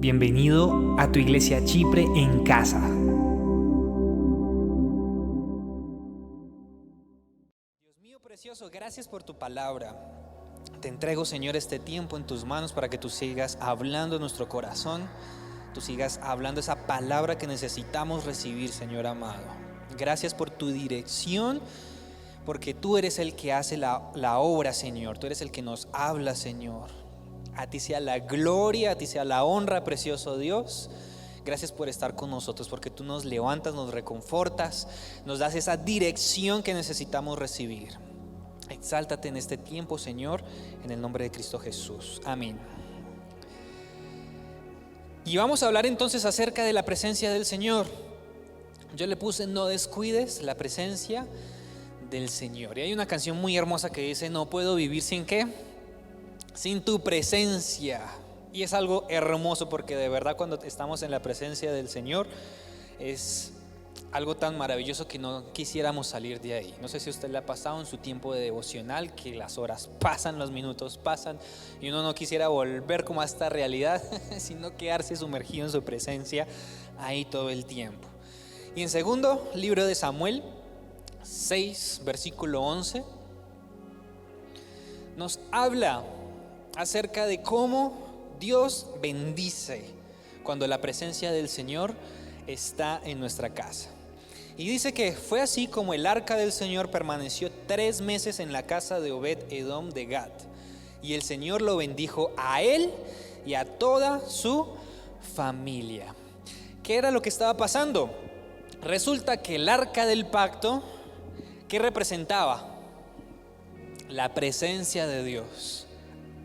Bienvenido a tu iglesia Chipre en casa. Dios mío precioso, gracias por tu palabra. Te entrego, Señor, este tiempo en tus manos para que tú sigas hablando en nuestro corazón. Tú sigas hablando esa palabra que necesitamos recibir, Señor amado. Gracias por tu dirección, porque tú eres el que hace la obra, Señor. Tú eres el que nos habla, Señor. A ti sea la gloria, a ti sea la honra, precioso Dios. Gracias por estar con nosotros, porque tú nos levantas, nos reconfortas, nos das esa dirección que necesitamos recibir. Exáltate en este tiempo, Señor, en el nombre de Cristo Jesús. Amén. Y vamos a hablar entonces acerca de la presencia del Señor. Yo le puse: no descuides la presencia del Señor. Y hay una canción muy hermosa que dice: no puedo vivir sin ¿qué? Sin tu presencia. Y es algo hermoso, porque de verdad cuando estamos en la presencia del Señor es algo tan maravilloso que no quisiéramos salir de ahí. No sé si a usted le ha pasado en su tiempo de devocional que las horas pasan, los minutos pasan y uno no quisiera volver como a esta realidad, sino quedarse sumergido en su presencia ahí todo el tiempo. Y en segundo libro de Samuel 6, versículo 11, nos habla acerca de cómo Dios bendice cuando la presencia del Señor está en nuestra casa. Y dice que fue así como el arca del Señor permaneció 3 meses en la casa de Obed-Edom de Gat. Y el Señor lo bendijo a él y a toda su familia. ¿Qué era lo que estaba pasando? Resulta que el arca del pacto, ¿qué representaba? La presencia de Dios.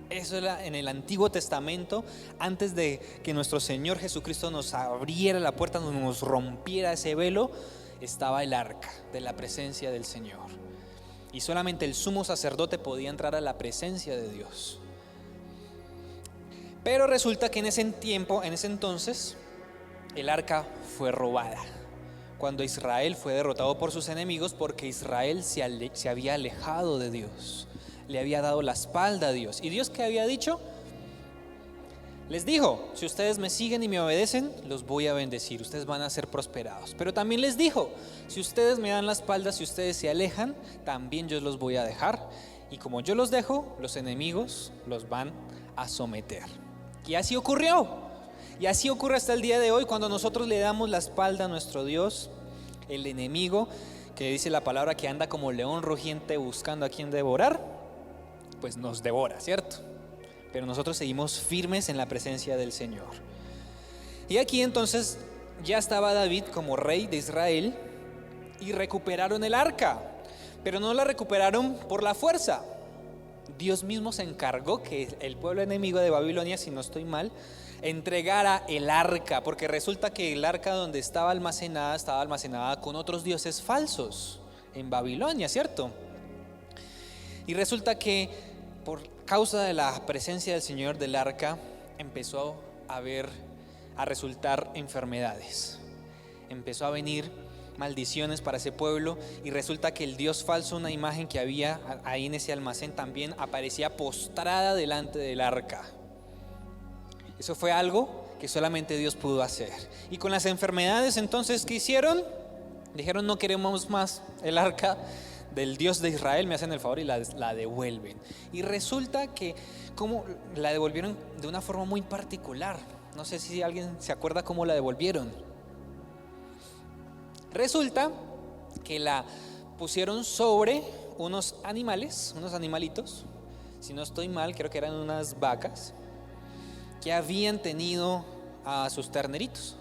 Eso era en el Antiguo Testamento, antes de que nuestro Señor Jesucristo nos abriera la puerta, nos rompiera ese velo, estaba el arca de la presencia del Señor. Y solamente el sumo sacerdote podía entrar a la presencia de Dios. Pero resulta que en ese entonces, el arca fue robada. Cuando Israel fue derrotado por sus enemigos, porque Israel se había alejado de Dios. Le había dado la espalda a Dios. ¿Y Dios qué había dicho? Les dijo: si ustedes me siguen y me obedecen, los voy a bendecir, ustedes van a ser prosperados. Pero también les dijo: si ustedes me dan la espalda, si ustedes se alejan, también yo los voy a dejar. Y como yo los dejo, los enemigos los van a someter. Y así ocurrió. Y así ocurre hasta el día de hoy. Cuando nosotros le damos la espalda a nuestro Dios, el enemigo, que dice la palabra que anda como león rugiente buscando a quien devorar, pues nos devora, ¿cierto? Pero nosotros seguimos firmes en la presencia del Señor. Y aquí entonces ya estaba David como rey de Israel y recuperaron el arca, pero no la recuperaron por la fuerza. Dios mismo se encargó que el pueblo enemigo de Babilonia, si no estoy mal, entregara el arca, porque resulta que el arca donde estaba almacenada con otros dioses falsos en Babilonia, ¿cierto? Y resulta que por causa de la presencia del Señor del arca empezó a resultar enfermedades. Empezó a venir maldiciones para ese pueblo, y resulta que el dios falso, una imagen que había ahí en ese almacén, también aparecía postrada delante del arca. Eso fue algo que solamente Dios pudo hacer. Y con las enfermedades, entonces, ¿qué hicieron? Dijeron: no queremos más el arca del Dios de Israel, me hacen el favor y la devuelven. Y resulta que como la devolvieron de una forma muy particular. No sé si alguien se acuerda cómo la devolvieron. Resulta que la pusieron sobre unos animalitos, si no estoy mal, creo que eran unas vacas que habían tenido a sus terneritos.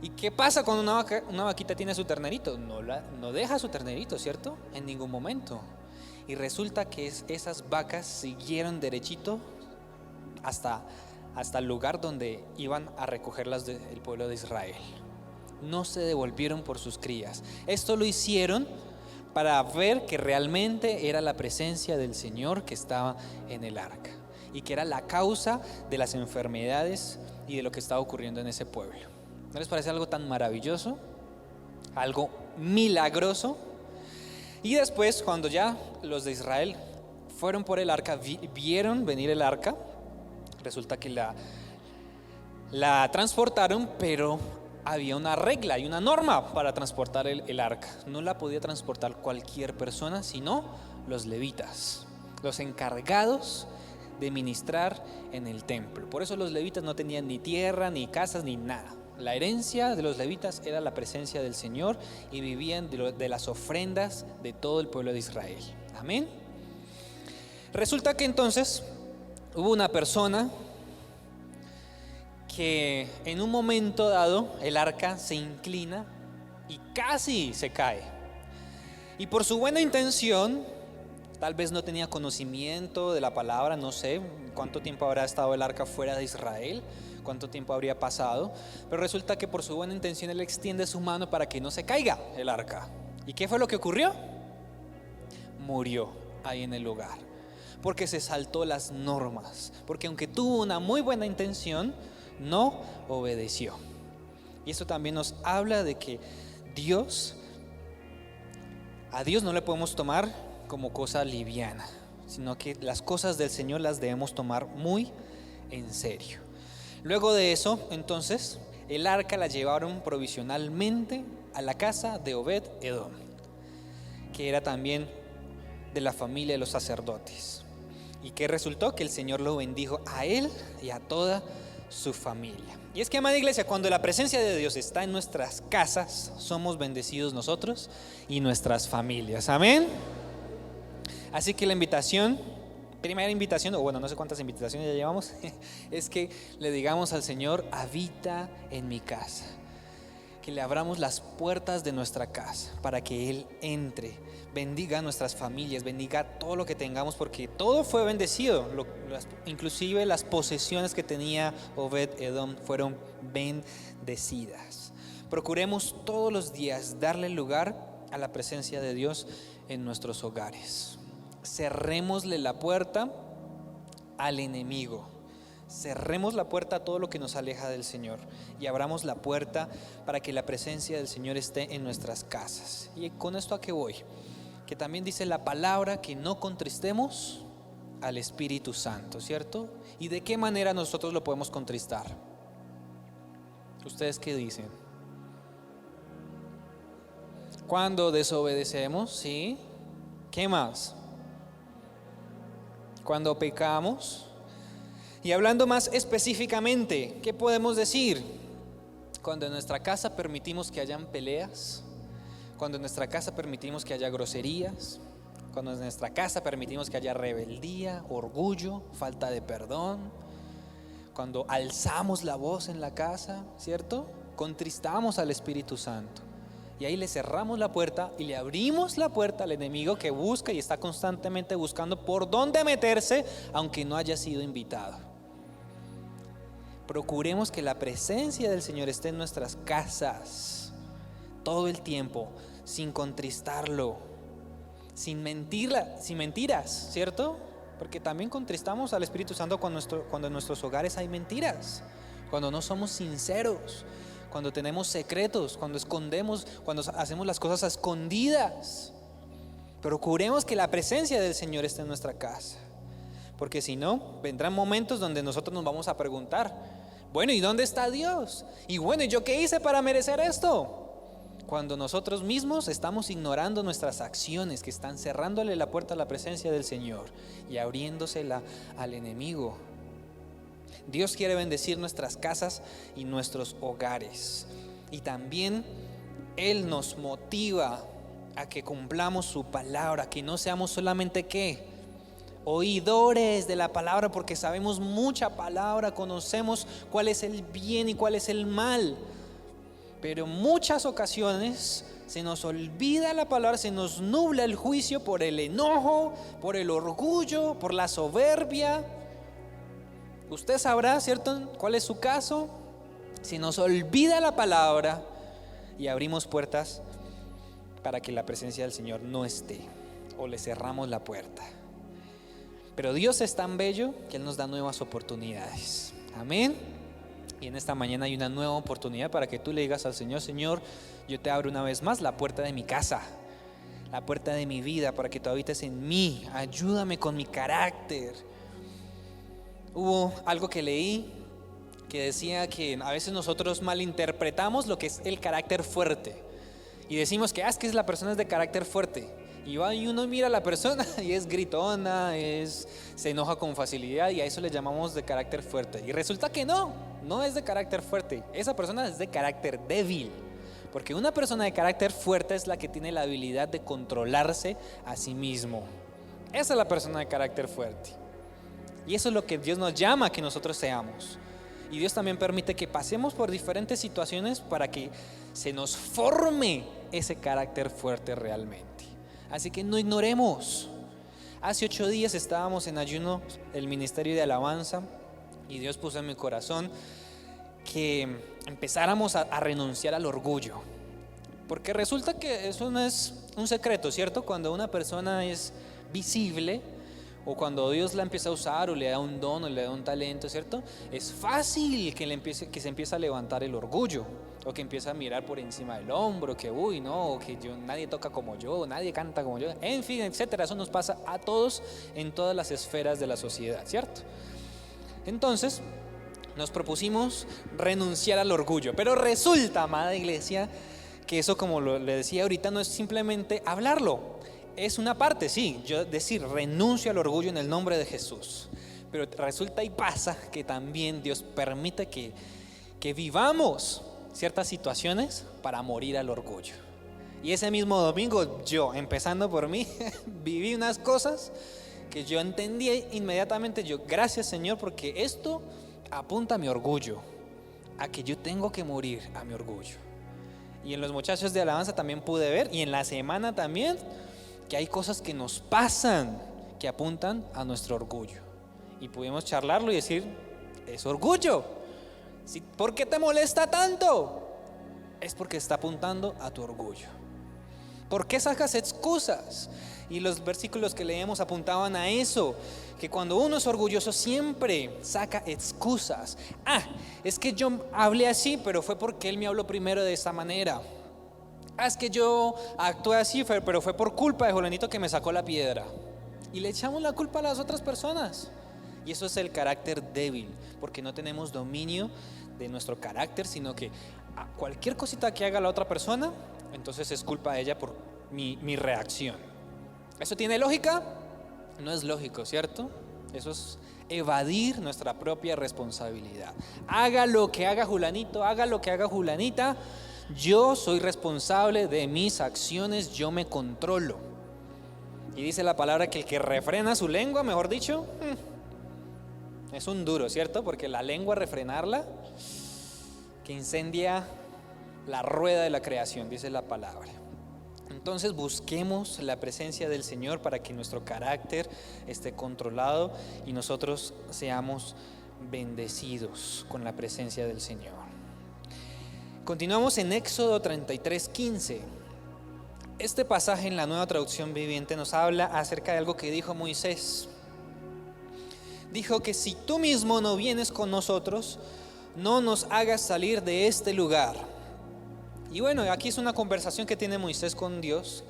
¿Y qué pasa cuando una vaquita tiene a su ternerito? No deja a su ternerito, ¿cierto? En ningún momento. Y resulta que esas vacas siguieron derechito hasta el lugar donde iban a recogerlas del pueblo de Israel. No se devolvieron por sus crías. Esto lo hicieron para ver que realmente era la presencia del Señor que estaba en el arca, y que era la causa de las enfermedades y de lo que estaba ocurriendo en ese pueblo. ¿No les parece algo tan maravilloso? Algo milagroso. Y después, cuando ya los de Israel fueron por el arca, vieron venir el arca, resulta que La transportaron, pero había una regla y una norma para transportar el arca. No la podía transportar cualquier persona, sino los levitas, los encargados de ministrar en el templo. Por eso los levitas no tenían ni tierra, ni casas, ni nada. La herencia de los levitas era la presencia del Señor y vivían de las ofrendas de todo el pueblo de Israel. Amén. Resulta que entonces hubo una persona que en un momento dado el arca se inclina y casi se cae. Y por su buena intención, tal vez no tenía conocimiento de la palabra, no sé cuánto tiempo habrá estado el arca fuera de Israel, cuánto tiempo habría pasado, pero resulta que por su buena intención él extiende su mano para que no se caiga el arca. ¿Y qué fue lo que ocurrió? Murió ahí en el lugar, porque se saltó las normas, porque aunque tuvo una muy buena intención, no obedeció. Y eso también nos habla de que a Dios no le podemos tomar como cosa liviana, sino que las cosas del Señor las debemos tomar muy en serio. Luego de eso, entonces, el arca la llevaron provisionalmente a la casa de Obed-Edom, que era también de la familia de los sacerdotes. ¿Y qué resultó? Que el Señor lo bendijo a él y a toda su familia. Y es que, amada iglesia, cuando la presencia de Dios está en nuestras casas, somos bendecidos nosotros y nuestras familias. Amén. Así que la primera invitación, o bueno, no sé cuántas invitaciones ya llevamos, es que le digamos al Señor: habita en mi casa. Que le abramos las puertas de nuestra casa para que Él entre, bendiga a nuestras familias, bendiga todo lo que tengamos, porque todo fue bendecido, inclusive las posesiones que tenía Obed-Edom fueron bendecidas. Procuremos todos los días darle lugar a la presencia de Dios en nuestros hogares. Cerrémosle la puerta al enemigo. Cerremos la puerta a todo lo que nos aleja del Señor y abramos la puerta para que la presencia del Señor esté en nuestras casas. ¿Y con esto a qué voy? Que también dice la palabra que no contristemos al Espíritu Santo, ¿cierto? ¿Y de qué manera nosotros lo podemos contristar? ¿Ustedes qué dicen? Cuando desobedecemos, ¿sí? ¿Qué más? Cuando pecamos. Y hablando más específicamente, ¿qué podemos decir? Cuando en nuestra casa permitimos que hayan peleas, cuando en nuestra casa permitimos que haya groserías, cuando en nuestra casa permitimos que haya rebeldía, orgullo, falta de perdón, cuando alzamos la voz en la casa, ¿cierto? Contristamos al Espíritu Santo. Y ahí le cerramos la puerta y le abrimos la puerta al enemigo que busca y está constantemente buscando por dónde meterse, aunque no haya sido invitado. Procuremos que la presencia del Señor esté en nuestras casas todo el tiempo, sin contristarlo, sin mentiras, ¿cierto? Porque también contristamos al Espíritu Santo cuando en nuestros hogares hay mentiras, cuando no somos sinceros, cuando tenemos secretos, cuando escondemos, cuando hacemos las cosas a escondidas. Procuremos que la presencia del Señor esté en nuestra casa, porque si no, vendrán momentos donde nosotros nos vamos a preguntar: bueno, ¿y dónde está Dios? Y bueno, ¿yo qué hice para merecer esto? Cuando nosotros mismos estamos ignorando nuestras acciones que están cerrándole la puerta a la presencia del Señor y abriéndosela al enemigo. Dios quiere bendecir nuestras casas y nuestros hogares. Y también Él nos motiva a que cumplamos su palabra, que no seamos solamente ¿qué? Oidores de la palabra, porque sabemos mucha palabra, conocemos cuál es el bien y cuál es el mal, pero en muchas ocasiones se nos olvida la palabra, se nos nubla el juicio por el enojo, por el orgullo, por la soberbia. Usted sabrá, ¿cierto?, cuál es su caso. Se nos olvida la palabra y abrimos puertas para que la presencia del Señor no esté, o le cerramos la puerta. Pero Dios es tan bello que Él nos da nuevas oportunidades. Amén. Y en esta mañana hay una nueva oportunidad para que tú le digas al Señor: Señor, yo te abro una vez más la puerta de mi casa, la puerta de mi vida, para que tú habites en mí. Ayúdame con mi carácter. Hubo algo que leí que decía que a veces nosotros malinterpretamos lo que es el carácter fuerte y decimos que, es que la persona es de carácter fuerte, y va y uno mira a la persona y es gritona, se enoja con facilidad, y a eso le llamamos de carácter fuerte. Y resulta que no es de carácter fuerte, esa persona es de carácter débil. Porque una persona de carácter fuerte es la que tiene la habilidad de controlarse a sí mismo. Esa es la persona de carácter fuerte. Y eso es lo que Dios nos llama a que nosotros seamos. Y Dios también permite que pasemos por diferentes situaciones para que se nos forme ese carácter fuerte realmente. Así que no ignoremos. Hace 8 días estábamos en ayuno del Ministerio de Alabanza y Dios puso en mi corazón que empezáramos a renunciar al orgullo. Porque resulta que eso no es un secreto, ¿cierto? Cuando una persona es visible, o cuando Dios la empieza a usar, o le da un don, o le da un talento, ¿cierto? Es fácil que se empiece a levantar el orgullo, o que empiece a mirar por encima del hombro, que o que nadie toca como yo, nadie canta como yo, en fin, etcétera. Eso nos pasa a todos en todas las esferas de la sociedad, ¿cierto? Entonces, nos propusimos renunciar al orgullo, pero resulta, amada iglesia, que eso, como le decía ahorita, no es simplemente hablarlo. Es una parte, sí, yo decir renuncio al orgullo en el nombre de Jesús, pero resulta y pasa que también Dios permite que vivamos ciertas situaciones para morir al orgullo. Y ese mismo domingo yo, empezando por mí, viví unas cosas que yo entendí inmediatamente. Gracias, Señor, porque esto apunta a mi orgullo, a que yo tengo que morir a mi orgullo. Y en los muchachos de alabanza también pude ver, y en la semana también, que hay cosas que nos pasan que apuntan a nuestro orgullo. Y pudimos charlarlo y decir, es orgullo. ¿Por qué te molesta tanto? Es porque está apuntando a tu orgullo. ¿Por qué sacas excusas? Y los versículos que leemos apuntaban a eso, que cuando uno es orgulloso siempre saca excusas. Es que yo hablé así, pero fue porque él me habló primero de esta manera. Es que yo actué así, pero fue por culpa de Jolanito que me sacó la piedra. Y le echamos la culpa a las otras personas. Y eso es el carácter débil, porque no tenemos dominio de nuestro carácter, sino que a cualquier cosita que haga la otra persona, entonces es culpa de ella por mi reacción. ¿Eso tiene lógica? No es lógico, ¿cierto? Eso es evadir nuestra propia responsabilidad. Haga lo que haga Julanito, haga lo que haga Julanita, yo soy responsable de mis acciones, yo me controlo. Y dice la palabra que el que refrena su lengua, mejor dicho, es un duro, ¿cierto? Porque la lengua, refrenarla, que incendia la rueda de la creación, dice la palabra. Entonces busquemos la presencia del Señor para que nuestro carácter esté controlado y nosotros seamos bendecidos con la presencia del Señor. Continuamos en Éxodo 33:15. Este pasaje en la Nueva Traducción Viviente nos habla acerca de algo que dijo Moisés. Dijo que si tú mismo no vienes con nosotros, no nos hagas salir de este lugar. Y bueno, aquí es una conversación que tiene Moisés con Dios,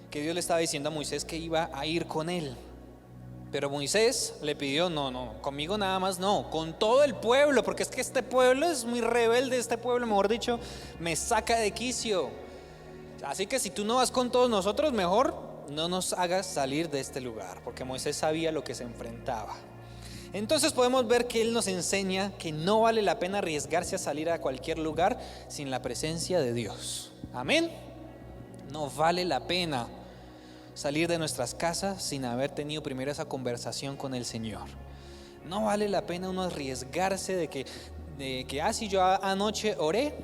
que Dios le estaba diciendo a Moisés que iba a ir con él. Pero Moisés le pidió, no, conmigo nada más no, con todo el pueblo, porque es que este pueblo es muy rebelde, este pueblo, mejor dicho, me saca de quicio. Así que si tú no vas con todos nosotros, mejor no nos hagas salir de este lugar, porque Moisés sabía lo que se enfrentaba. Entonces podemos ver que Él nos enseña que no vale la pena arriesgarse a salir a cualquier lugar sin la presencia de Dios. Amén. No vale la pena salir de nuestras casas sin haber tenido primero esa conversación con el Señor. No vale la pena uno arriesgarse de que si yo anoche oré,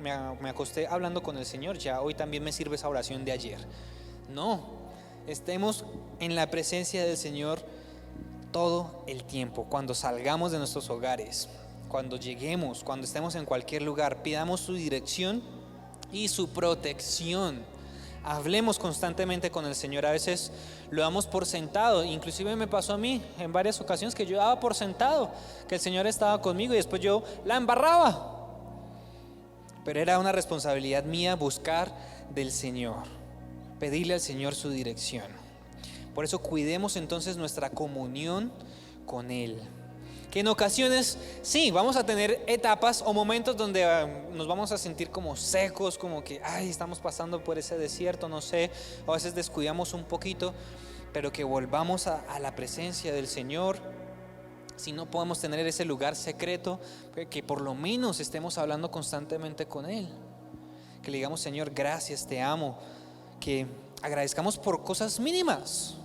me acosté hablando con el Señor, ya hoy también me sirve esa oración de ayer. No, estemos en la presencia del Señor todo el tiempo. Cuando salgamos de nuestros hogares, cuando lleguemos, cuando estemos en cualquier lugar, pidamos su dirección y su protección. Hablemos constantemente con el Señor. A veces lo damos por sentado. Inclusive me pasó a mí en varias ocasiones que yo daba por sentado que el Señor estaba conmigo y después yo la embarraba. Pero era una responsabilidad mía buscar del Señor, pedirle al Señor su dirección. Por eso cuidemos entonces nuestra comunión con Él. Que en ocasiones sí, vamos a tener etapas o momentos donde nos vamos a sentir como secos, como que estamos pasando por ese desierto, no sé, a veces descuidamos un poquito, pero que volvamos a la presencia del Señor. Si no podemos tener ese lugar secreto, que por lo menos estemos hablando constantemente con Él. Que le digamos: Señor, gracias, te amo. Que agradezcamos por cosas mínimas.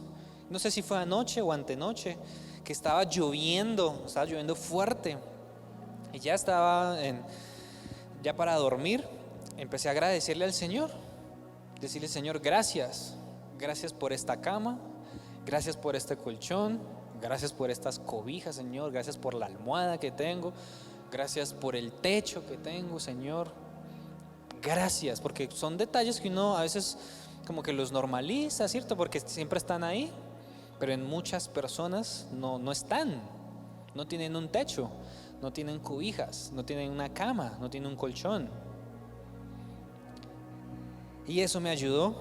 No sé si fue anoche o antenoche, que estaba lloviendo fuerte. Y ya ya para dormir, empecé a agradecerle al Señor. Decirle: Señor, gracias. Gracias por esta cama. Gracias por este colchón. Gracias por estas cobijas, Señor. Gracias por la almohada que tengo. Gracias por el techo que tengo, Señor. Gracias, porque son detalles que uno a veces como que los normaliza, ¿cierto? Porque siempre están ahí, pero en muchas personas no están. No tienen un techo, no tienen cobijas, no tienen una cama, no tienen un colchón. Y eso me ayudó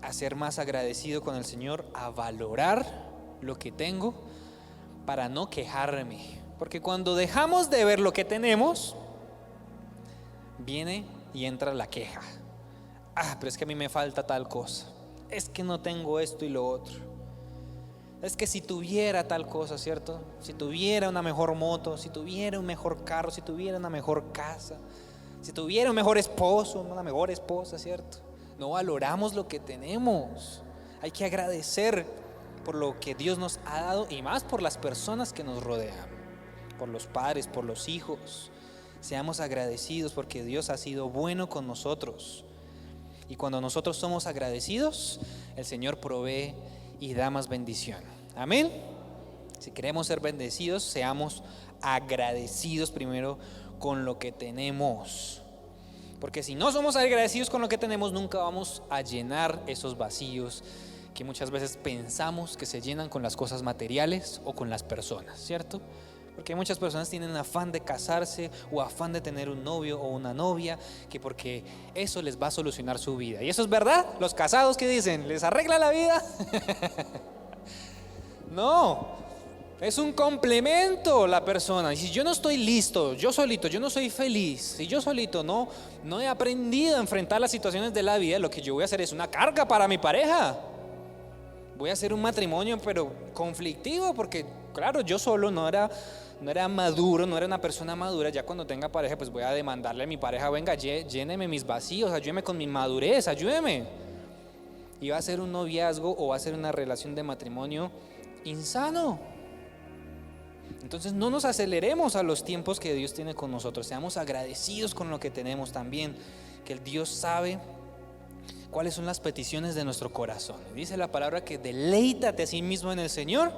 a ser más agradecido con el Señor, a valorar lo que tengo para no quejarme. Porque cuando dejamos de ver lo que tenemos, viene y entra la queja. Pero es que a mí me falta tal cosa. Es que no tengo esto y lo otro. Es que si tuviera tal cosa, ¿cierto? Si tuviera una mejor moto, si tuviera un mejor carro, si tuviera una mejor casa, si tuviera un mejor esposo, una mejor esposa, ¿cierto? No valoramos lo que tenemos. Hay que agradecer por lo que Dios nos ha dado, y más por las personas que nos rodean, por los padres, por los hijos. Seamos agradecidos porque Dios ha sido bueno con nosotros. Y cuando nosotros somos agradecidos, el Señor provee y da más bendición. Amén. Si queremos ser bendecidos, seamos agradecidos primero con lo que tenemos. Porque si no somos agradecidos con lo que tenemos, nunca vamos a llenar esos vacíos que muchas veces pensamos que se llenan con las cosas materiales o con las personas, ¿cierto? Porque muchas personas tienen afán de casarse o afán de tener un novio o una novia, que porque eso les va a solucionar su vida. Y eso es verdad. Los casados, ¿qué dicen? ¿Les arregla la vida? No, es un complemento la persona. Y si yo no estoy listo, yo solito, yo no soy feliz, si yo solito no he aprendido a enfrentar las situaciones de la vida, lo que yo voy a hacer es una carga para mi pareja. Voy a hacer un matrimonio pero conflictivo, porque claro, yo solo no era maduro, no era una persona madura. Ya cuando tenga pareja, pues voy a demandarle a mi pareja: venga, lléneme mis vacíos, ayúdeme con mi madurez, ayúdeme. Y va a ser un noviazgo o va a ser una relación de matrimonio insano. Entonces no nos aceleremos a los tiempos que Dios tiene con nosotros. Seamos agradecidos con lo que tenemos también, que el Dios sabe cuáles son las peticiones de nuestro corazón. Dice la palabra que deleítate a sí mismo en el Señor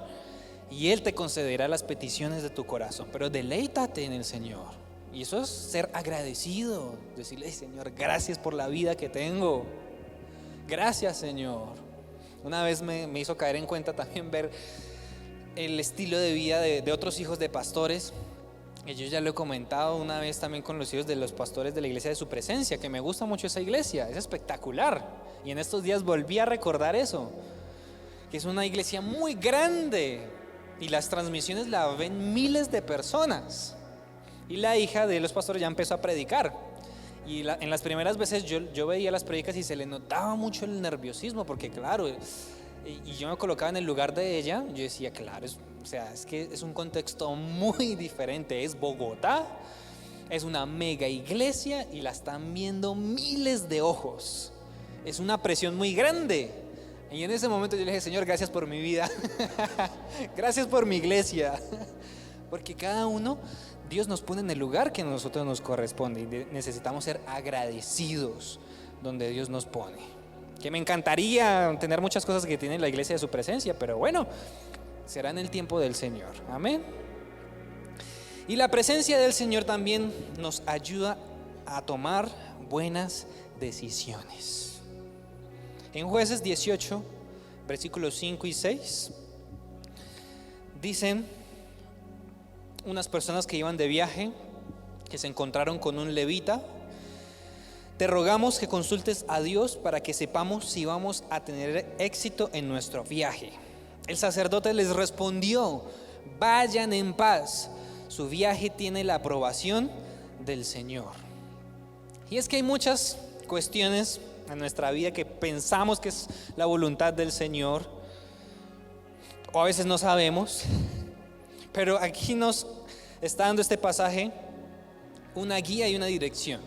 y Él te concederá las peticiones de tu corazón. Pero deleítate en el Señor. Y eso es ser agradecido. Decirle: Señor, gracias por la vida que tengo. Gracias, Señor. Una vez me hizo caer en cuenta también ver el estilo de vida de otros hijos de pastores. Y yo ya lo he comentado una vez también con los hijos de los pastores de la iglesia de Su Presencia, que me gusta mucho esa iglesia, es espectacular. Y en estos días volví a recordar eso, que es una iglesia muy grande y las transmisiones la ven miles de personas. Y la hija de los pastores ya empezó a predicar. Y en las primeras veces yo veía las predicas y se le notaba mucho el nerviosismo, porque claro, y yo me colocaba en el lugar de ella. Yo decía, claro, es que es un contexto muy diferente. Es Bogotá, es una mega iglesia y la están viendo miles de ojos. Es una presión muy grande. Y en ese momento yo le dije: Señor, gracias por mi vida. Gracias por mi iglesia. Porque cada uno, Dios nos pone en el lugar que a nosotros nos corresponde, y necesitamos ser agradecidos donde Dios nos pone. Que me encantaría tener muchas cosas que tiene la iglesia de Su Presencia, pero bueno, será en el tiempo del Señor. Amén. Y la presencia del Señor también nos ayuda a tomar buenas decisiones. En Jueces 18, versículos 5 y 6, dicen unas personas que iban de viaje, que se encontraron con un levita: te rogamos que consultes a Dios para que sepamos si vamos a tener éxito en nuestro viaje. El sacerdote les respondió: vayan en paz. Su viaje tiene la aprobación del Señor. Y es que hay muchas cuestiones en nuestra vida que pensamos que es la voluntad del Señor, o a veces no sabemos, pero aquí nos está dando este pasaje una guía y una dirección,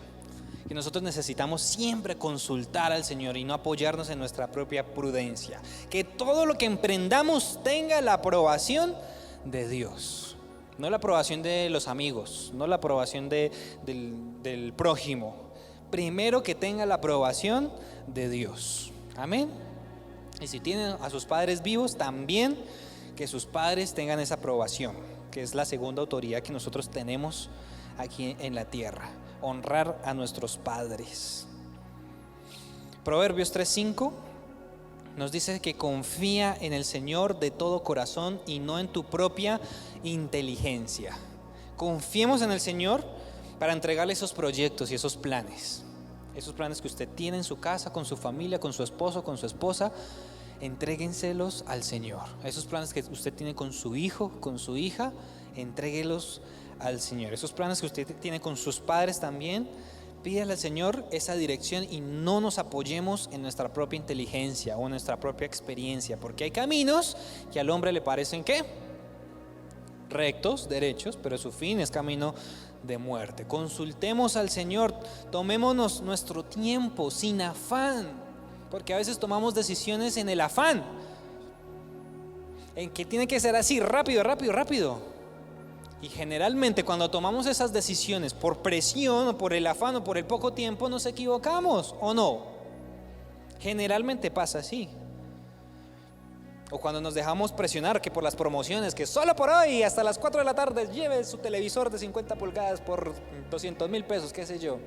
que nosotros necesitamos siempre consultar al Señor y no apoyarnos en nuestra propia prudencia. Que todo lo que emprendamos tenga la aprobación de Dios, no la aprobación de los amigos, no la aprobación del prójimo. Primero que tenga la aprobación de Dios. Amén. Y si tienen a sus padres vivos, también que sus padres tengan esa aprobación, que es la segunda autoridad que nosotros tenemos aquí en la tierra: honrar a nuestros padres. Proverbios 3:5 nos dice que confía en el Señor de todo corazón y no en tu propia inteligencia. Confiemos en el Señor para entregarle esos proyectos y esos planes que usted tiene en su casa, con su familia, con su esposo, con su esposa. Entréguenselos al Señor. Esos planes que usted tiene con su hijo, con su hija, entréguelos al Señor. Esos planes que usted tiene con sus padres también, pídale al Señor esa dirección y no nos apoyemos en nuestra propia inteligencia o en nuestra propia experiencia, porque hay caminos que al hombre le parecen ¿qué? Rectos, derechos, pero su fin es camino de muerte. Consultemos al Señor, tomémonos nuestro tiempo sin afán, porque a veces tomamos decisiones en el afán, en que tiene que ser así, rápido, rápido, rápido. Y generalmente cuando tomamos esas decisiones por presión o por el afán o por el poco tiempo, nos equivocamos, ¿o no? Generalmente pasa así. O cuando nos dejamos presionar que por las promociones, que solo por hoy hasta las 4 de la tarde lleve su televisor de 50 pulgadas por 200,000 pesos, qué sé yo.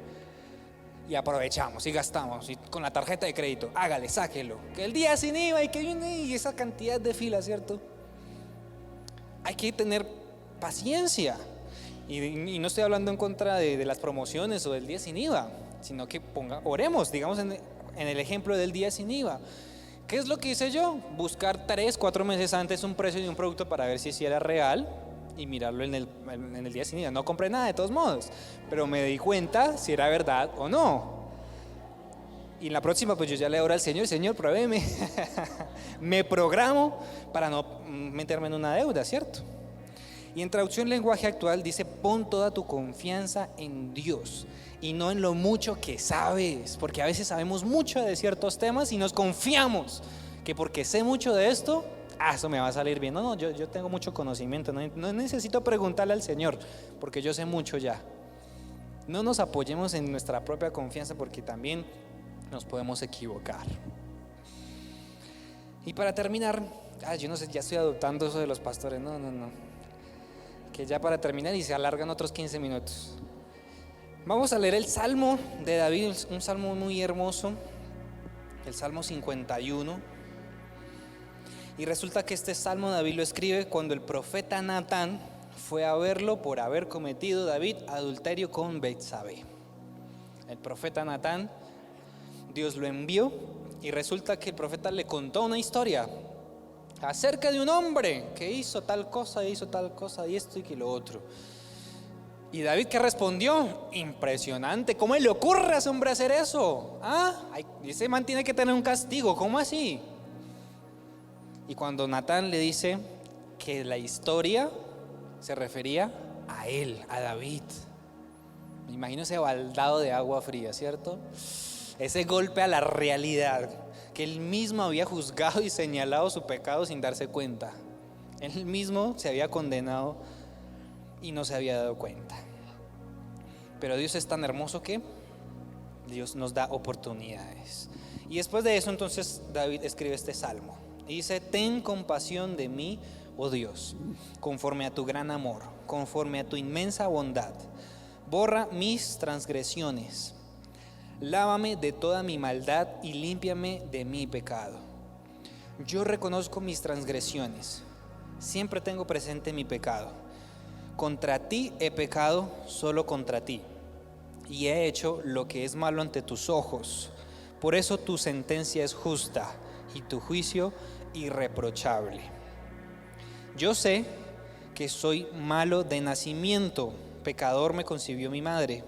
Y aprovechamos y gastamos, y con la tarjeta de crédito, hágale, sáquelo, que el día sin IVA y que viene y esa cantidad de filas, ¿cierto? Hay que tener paciencia. Y no estoy hablando en contra de las promociones o del día sin IVA, sino que oremos, digamos en el ejemplo del día sin IVA. ¿Qué es lo que hice yo? Buscar 3-4 meses antes un precio de un producto para ver si era real y mirarlo en el día sin IVA. No compré nada de todos modos, pero me di cuenta si era verdad o no. Y en la próxima pues yo ya le oro al Señor: Señor, pruébeme. Me programo para no meterme en una deuda, ¿cierto? Y en traducción lenguaje actual dice: pon toda tu confianza en Dios y no en lo mucho que sabes, porque a veces sabemos mucho de ciertos temas y nos confiamos que porque sé mucho de esto, eso me va a salir bien. No, yo tengo mucho conocimiento, no necesito preguntarle al Señor porque yo sé mucho ya. No nos apoyemos en nuestra propia confianza, porque también nos podemos equivocar. Y para terminar, yo no sé, ya estoy adoptando eso de los pastores, no, que ya para terminar y se alargan otros 15 minutos. Vamos a leer el Salmo de David, un salmo muy hermoso, el Salmo 51. Y resulta que este salmo David lo escribe cuando el profeta Natán fue a verlo por haber cometido David adulterio con Betsabé. El profeta Natán, Dios lo envió, y resulta que el profeta le contó una historia acerca de un hombre que hizo tal cosa, y esto y que lo otro. Y David, ¿qué respondió? Impresionante, ¿cómo le ocurre a ese hombre hacer eso? Ese man tiene que tener un castigo, ¿cómo así? Y cuando Natán le dice que la historia se refería a él, a David, me imagino ese baldado de agua fría, ¿cierto? Ese golpe a la realidad, que él mismo había juzgado y señalado su pecado sin darse cuenta. Él mismo se había condenado y no se había dado cuenta. Pero Dios es tan hermoso que Dios nos da oportunidades. Y después de eso, entonces David escribe este salmo y dice: ten compasión de mí, oh Dios, conforme a tu gran amor, conforme a tu inmensa bondad. Borra mis transgresiones, lávame de toda mi maldad y límpiame de mi pecado. Yo reconozco mis transgresiones, siempre tengo presente mi pecado. Contra ti he pecado, solo contra ti, y he hecho lo que es malo ante tus ojos. Por eso tu sentencia es justa y tu juicio irreprochable. Yo sé que soy malo de nacimiento, pecador me concibió mi madre.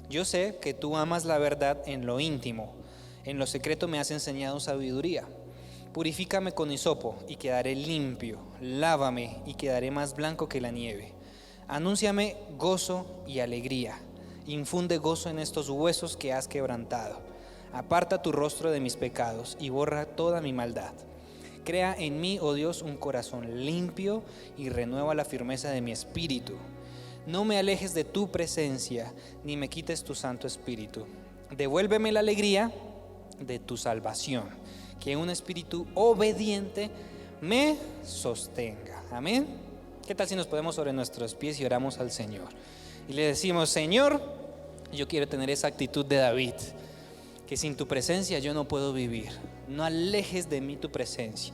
Yo sé que tú amas la verdad en lo íntimo, en lo secreto me has enseñado sabiduría. Purifícame con hisopo y quedaré limpio, lávame y quedaré más blanco que la nieve. Anúnciame gozo y alegría, infunde gozo en estos huesos que has quebrantado. Aparta tu rostro de mis pecados y borra toda mi maldad. Crea en mí, oh Dios, un corazón limpio y renueva la firmeza de mi espíritu. No me alejes de tu presencia, ni me quites tu Santo Espíritu. Devuélveme la alegría de tu salvación, que un espíritu obediente me sostenga. Amén. ¿Qué tal si nos ponemos sobre nuestros pies y oramos al Señor? Y le decimos: Señor, yo quiero tener esa actitud de David, que sin tu presencia yo no puedo vivir. No alejes de mí tu presencia.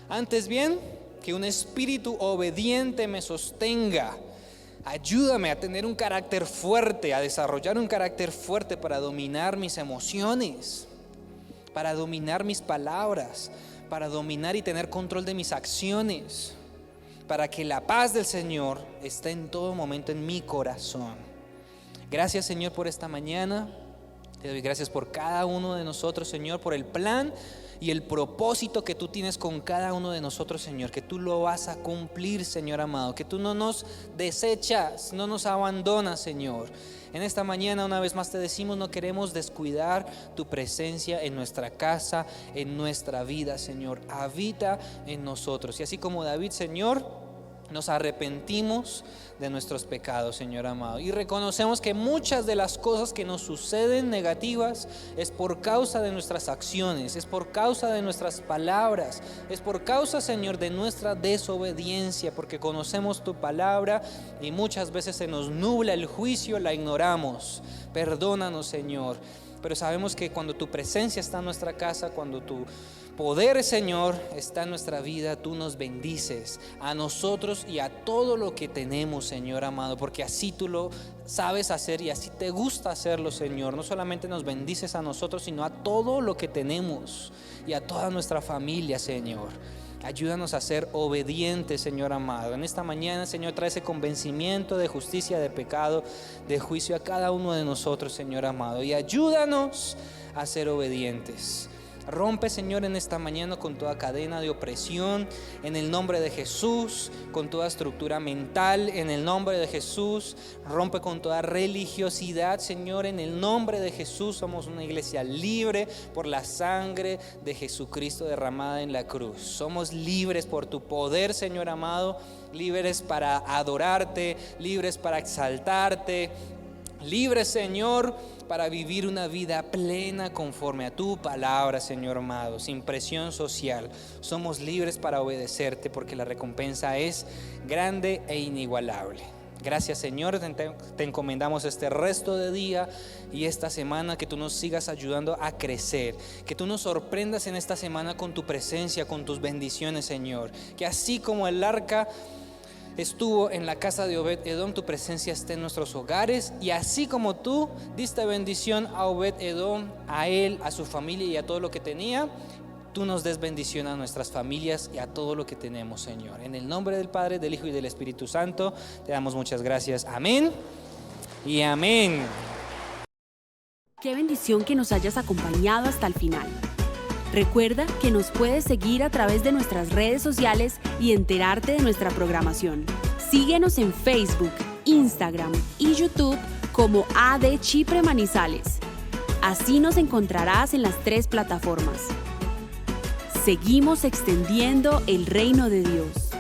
Antes bien, que un espíritu obediente me sostenga. Ayúdame a tener un carácter fuerte, a desarrollar un carácter fuerte para dominar mis emociones, para dominar mis palabras, para dominar y tener control de mis acciones, para que la paz del Señor esté en todo momento en mi corazón. Gracias, Señor, por esta mañana. Te doy gracias por cada uno de nosotros, Señor, por el plan y el propósito que tú tienes con cada uno de nosotros, Señor, que tú lo vas a cumplir, Señor amado, que tú no nos desechas, no nos abandonas, Señor. En esta mañana una vez más te decimos, no queremos descuidar tu presencia en nuestra casa, en nuestra vida, Señor. Habita en nosotros. Y así como David, Señor, nos arrepentimos de nuestros pecados, Señor amado, y reconocemos que muchas de las cosas que nos suceden negativas es por causa de nuestras acciones, es por causa de nuestras palabras, es por causa, Señor, de nuestra desobediencia, porque conocemos tu palabra y muchas veces se nos nubla el juicio, la ignoramos. Perdónanos, Señor, pero sabemos que cuando tu presencia está en nuestra casa, cuando tu poder, Señor, está en nuestra vida, tú nos bendices a nosotros y a todo lo que tenemos, Señor amado, porque así tú lo sabes hacer y así te gusta hacerlo, Señor. No solamente nos bendices a nosotros, sino a todo lo que tenemos y a toda nuestra familia, Señor. Ayúdanos a ser obedientes, Señor amado. En esta mañana, Señor, trae ese convencimiento de justicia, de pecado, de juicio a cada uno de nosotros, Señor amado, y ayúdanos a ser obedientes. Rompe, Señor, en esta mañana con toda cadena de opresión, en el nombre de Jesús, con toda estructura mental, en el nombre de Jesús. Rompe con toda religiosidad, Señor, en el nombre de Jesús. Somos una iglesia libre por la sangre de Jesucristo derramada en la cruz. Somos libres por tu poder, Señor amado, libres para adorarte, libres para exaltarte, libres, Señor, para vivir una vida plena conforme a tu palabra, Señor amado, sin presión social. Somos libres para obedecerte porque la recompensa es grande e inigualable. Gracias, Señor, te encomendamos este resto de día y esta semana, que tú nos sigas ayudando a crecer, que tú nos sorprendas en esta semana con tu presencia, con tus bendiciones, Señor, que así como el arca estuvo en la casa de Obed-Edom, tu presencia esté en nuestros hogares, y así como tú diste bendición a Obed-Edom, a él, a su familia y a todo lo que tenía, tú nos des bendición a nuestras familias y a todo lo que tenemos, Señor. En el nombre del Padre, del Hijo y del Espíritu Santo, te damos muchas gracias. Amén y amén. Qué bendición que nos hayas acompañado hasta el final. Recuerda que nos puedes seguir a través de nuestras redes sociales y enterarte de nuestra programación. Síguenos en Facebook, Instagram y YouTube como AD Chipre Manizales. Así nos encontrarás en las 3 plataformas. Seguimos extendiendo el reino de Dios.